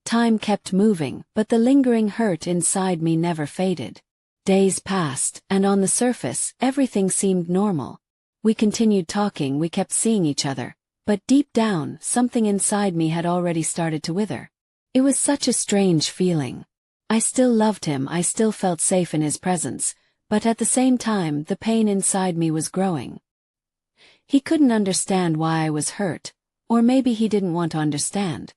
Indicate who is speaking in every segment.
Speaker 1: Time kept moving, but the lingering hurt inside me never faded. Days passed, and on the surface, everything seemed normal. We continued talking, we kept seeing each other, but deep down, something inside me had already started to wither. It was such a strange feeling. I still loved him, I still felt safe in his presence, but at the same time, the pain inside me was growing. He couldn't understand why I was hurt, or maybe he didn't want to understand.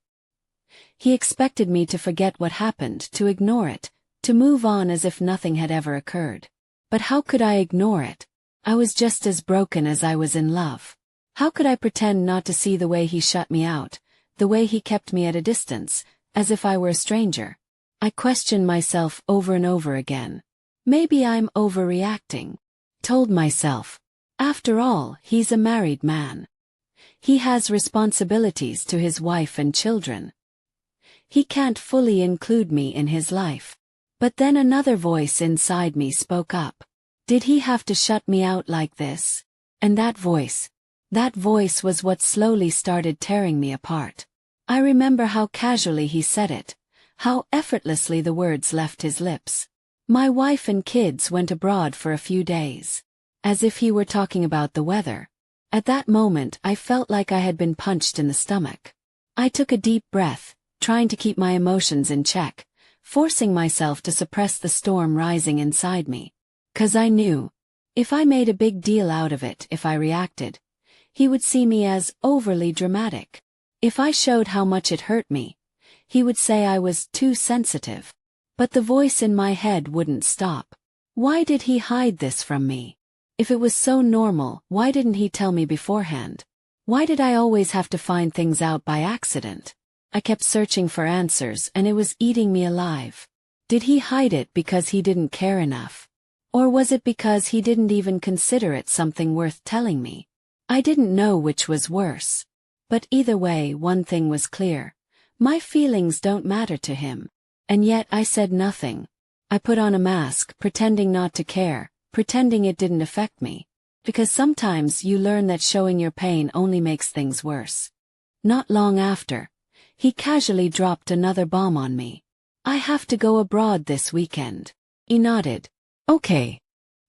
Speaker 1: He expected me to forget what happened, to ignore it, to move on as if nothing had ever occurred. But how could I ignore it? I was just as broken as I was in love. How could I pretend not to see the way he shut me out, the way he kept me at a distance, as if I were a stranger? I questioned myself over and over again. Maybe I'm overreacting. Told myself. After all, he's a married man. He has responsibilities to his wife and children. He can't fully include me in his life. But then another voice inside me spoke up. Did he have to shut me out like this? And that voice was what slowly started tearing me apart. I remember how casually he said it, how effortlessly the words left his lips. My wife and kids went abroad for a few days. As if he were talking about the weather. At that moment I felt like I had been punched in the stomach. I took a deep breath, trying to keep my emotions in check, forcing myself to suppress the storm rising inside me. 'Cause I knew, if I made a big deal out of it, if I reacted, he would see me as overly dramatic. If I showed how much it hurt me, he would say I was too sensitive. But the voice in my head wouldn't stop. Why did he hide this from me? If it was so normal, why didn't he tell me beforehand? Why did I always have to find things out by accident? I kept searching for answers, and it was eating me alive. Did he hide it because he didn't care enough? Or was it because he didn't even consider it something worth telling me? I didn't know which was worse. But either way, one thing was clear. My feelings don't matter to him. And yet I said nothing. I put on a mask, pretending not to care, pretending it didn't affect me. Because sometimes you learn that showing your pain only makes things worse. Not long after, he casually dropped another bomb on me. I have to go abroad this weekend. He nodded. Okay.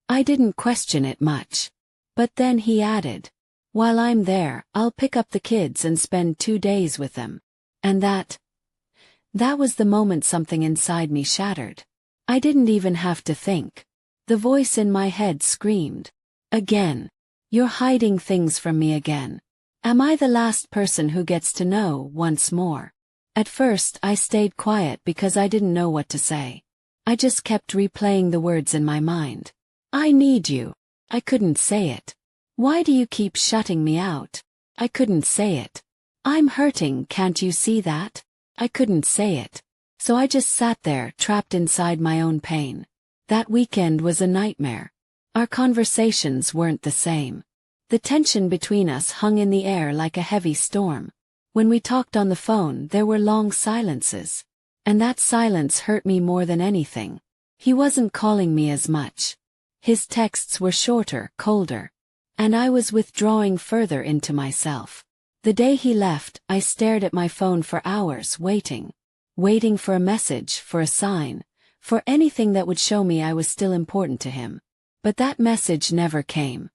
Speaker 1: I didn't question it much. But then he added, while I'm there, I'll pick up the kids and spend 2 days with them. And that was the moment something inside me shattered. I didn't even have to think. The voice in my head screamed. Again. You're hiding things from me again. Am I the last person who gets to know once more? At first I stayed quiet because I didn't know what to say. I just kept replaying the words in my mind. I need you. I couldn't say it. Why do you keep shutting me out? I couldn't say it. I'm hurting, can't you see that? I couldn't say it. So I just sat there, trapped inside my own pain. That weekend was a nightmare. Our conversations weren't the same. The tension between us hung in the air like a heavy storm. When we talked on the phone, there were long silences. And that silence hurt me more than anything. He wasn't calling me as much. His texts were shorter, colder. And I was withdrawing further into myself. The day he left, I stared at my phone for hours, waiting for a message, for a sign, for anything that would show me I was still important to him. But that message never came.